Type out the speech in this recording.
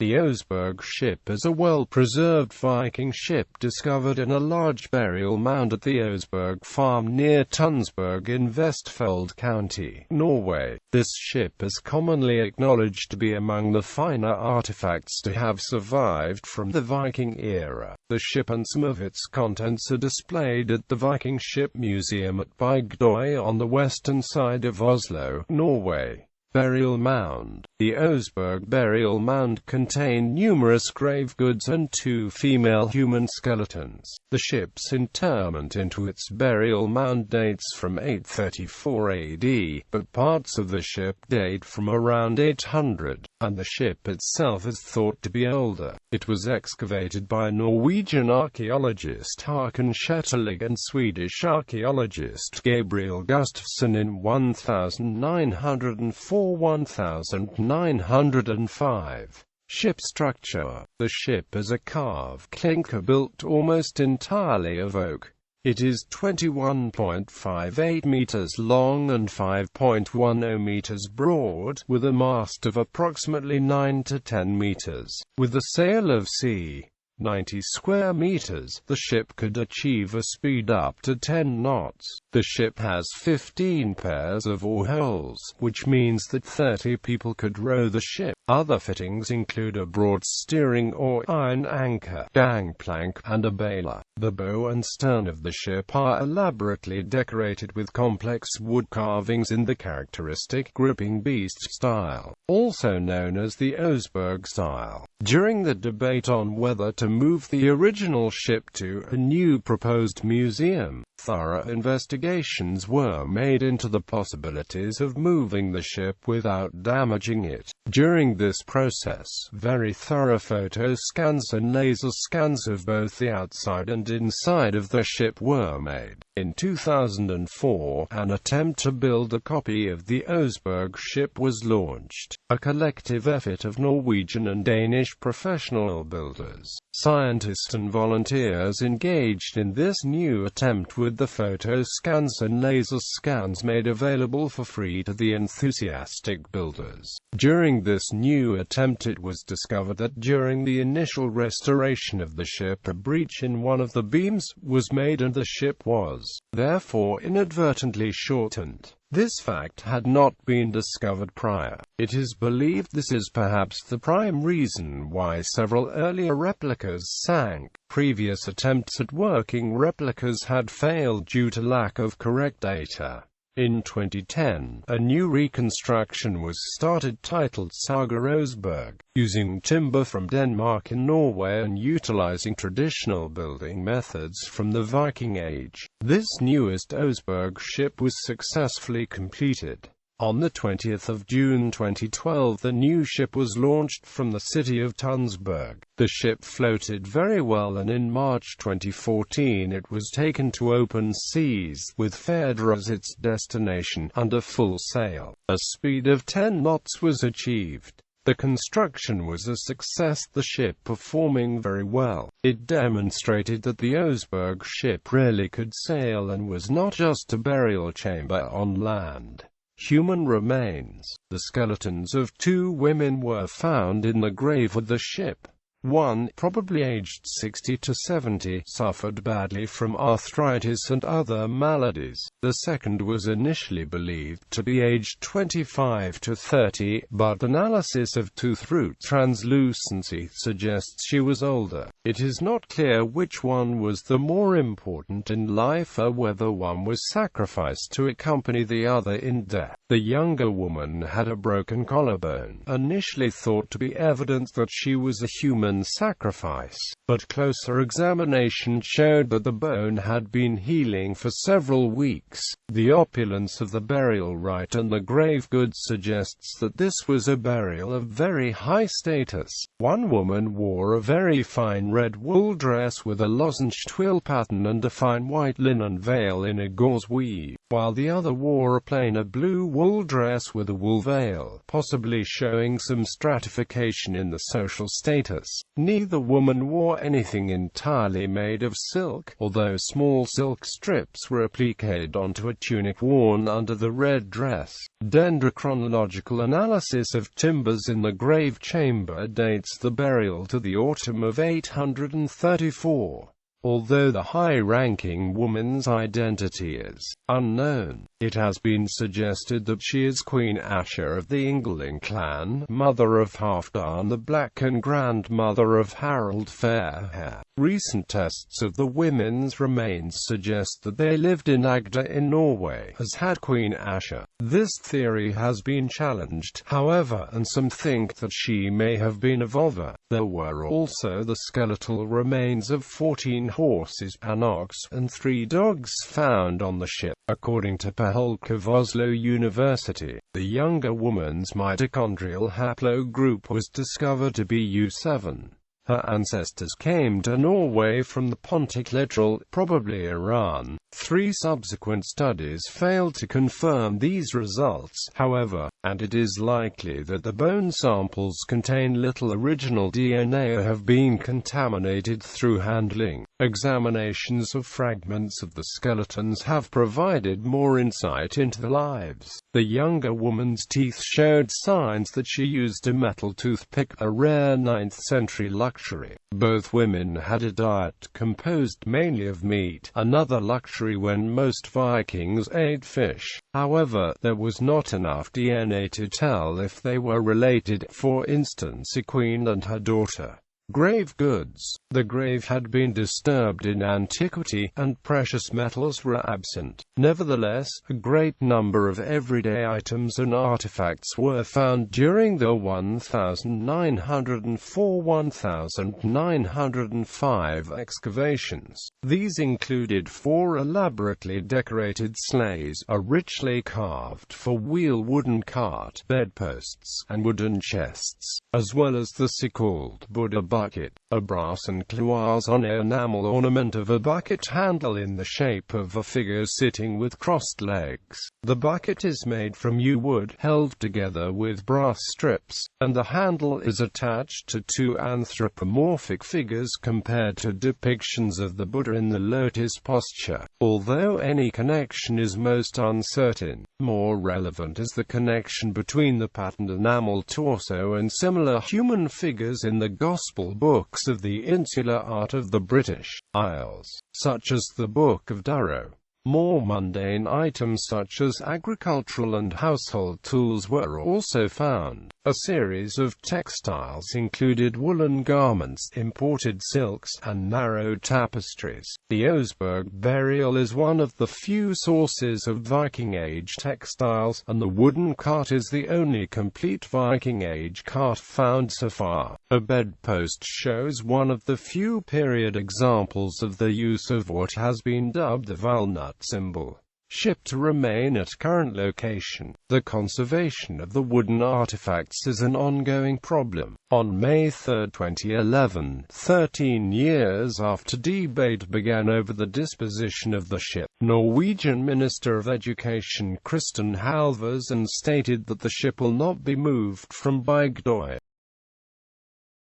The Oseberg Ship is a well-preserved Viking ship discovered in a large burial mound at the Oseberg farm near Tønsberg in Vestfold County, Norway. This ship is commonly acknowledged to be among the finer artifacts to have survived from the Viking era. The ship and some of its contents are displayed at the Viking Ship Museum at Bygdøy on the western side of Oslo, Norway. Burial mound. The Oseberg burial mound contained numerous grave goods and 2 female human skeletons. The ship's interment into its burial mound dates from 834 AD, but parts of the ship date from around 800, and the ship itself is thought to be older. It was excavated by Norwegian archaeologist Håkon Shetterlig and Swedish archaeologist Gabriel Gustafsson in 1904–1905. Ship structure. The ship is a carved clinker built almost entirely of oak. It is 21.58 meters long and 5.10 meters broad, with a mast of approximately 9 to 10 meters. With a sail of c. 90 square meters, the ship could achieve a speed up to 10 knots. The ship has 15 pairs of oar holes, which means that 30 people could row the ship. Other fittings include a broad steering oar, iron anchor, gangplank, and a bailer. The bow and stern of the ship are elaborately decorated with complex wood carvings in the characteristic gripping beast style, also known as the Oseberg style. During the debate on whether to move the original ship to a new proposed museum, thorough investigations were made into the possibilities of moving the ship without damaging it. During this process, very thorough photo scans and laser scans of both the outside and inside of the ship were made. In 2004, an attempt to build a copy of the Oseberg ship was launched, a collective effort of Norwegian and Danish professional builders, scientists and volunteers engaged in this new attempt, with the photo scans and laser scans made available for free to the enthusiastic builders. During this new attempt, it was discovered that during the initial restoration of the ship, a breach in one of the beams was made and the ship was, therefore, inadvertently shortened. This fact had not been discovered prior. It is believed this is perhaps the prime reason why several earlier replicas sank. Previous attempts at working replicas had failed due to lack of correct data. In 2010, a new reconstruction was started titled Saga Oseberg, using timber from Denmark and Norway and utilizing traditional building methods from the Viking Age. This newest Oseberg ship was successfully completed. On the 20th of June 2012, the new ship was launched from the city of Tønsberg. The ship floated very well, and in March 2014 it was taken to open seas, with Færder as its destination, under full sail. A speed of 10 knots was achieved. The construction was a success, the ship performing very well. It demonstrated that the Oseberg ship really could sail and was not just a burial chamber on land. Human remains. The skeletons of 2 women were found in the grave of the ship. One, probably aged 60 to 70, suffered badly from arthritis and other maladies. The second was initially believed to be aged 25 to 30, but analysis of tooth root translucency suggests she was older. It is not clear which one was the more important in life, or whether one was sacrificed to accompany the other in death. The younger woman had a broken collarbone, initially thought to be evidence that she was a human sacrifice, but closer examination showed that the bone had been healing for several weeks. The opulence of the burial rite and the grave goods suggests that this was a burial of very high status. One woman wore a very fine red wool dress with a lozenge twill pattern and a fine white linen veil in a gauze weave. while the other wore a plainer blue wool dress with a wool veil, possibly showing some stratification in the social status. Neither woman wore anything entirely made of silk, although small silk strips were appliqued onto a tunic worn under the red dress. Dendrochronological analysis of timbers in the grave chamber dates the burial to the autumn of 834. Although the high-ranking woman's identity is unknown, it has been suggested that she is Queen Asha of the Ingling clan, mother of Halfdan the Black and grandmother of Harald Fairhair. Recent tests of the women's remains suggest that they lived in Agder in Norway, as had Queen Asha. This theory has been challenged, however, and some think that she may have been a Volva. There were also the skeletal remains of 14 horses, an ox, and 3 dogs found on the ship. According to Peholk of Oslo University, the younger woman's mitochondrial haplogroup was discovered to be U7. Her ancestors came to Norway from the Pontic littoral, probably Iran. 3 subsequent studies failed to confirm these results, however, and it is likely that the bone samples contain little original DNA or have been contaminated through handling. Examinations of fragments of the skeletons have provided more insight into the lives. The younger woman's teeth showed signs that she used a metal toothpick, a rare 9th-century luxury. Both women had a diet composed mainly of meat, another luxury when most Vikings ate fish. However, there was not enough DNA to tell if they were related, for instance a queen and her daughter. Grave goods. The grave had been disturbed in antiquity, and precious metals were absent. Nevertheless, a great number of everyday items and artifacts were found during the 1904–1905 excavations. These included 4 elaborately decorated sleighs, a richly carved four-wheel wooden cart, bedposts, and wooden chests, as well as the so-called Buddha bucket, a brass and cloison enamel ornament of a bucket handle in the shape of a figure sitting with crossed legs. The bucket is made from yew wood, held together with brass strips, and the handle is attached to 2 anthropomorphic figures compared to depictions of the Buddha in the lotus posture. Although any connection is most uncertain, more relevant is the connection between the patterned enamel torso and similar human figures in the Gospel books of the insular art of the British Isles, such as the Book of Durrow. More mundane items such as agricultural and household tools were also found. A series of textiles included woolen garments, imported silks, and narrow tapestries. The Oseberg burial is one of the few sources of Viking Age textiles, and the wooden cart is the only complete Viking Age cart found so far. A bedpost shows one of the few period examples of the use of what has been dubbed the walnut symbol. Ship to remain at current location. The conservation of the wooden artifacts is an ongoing problem. On May 3, 2011, 13 years after debate began over the disposition of the ship, Norwegian Minister of Education Kristin Halvorsen stated that the ship will not be moved from Bygdøy.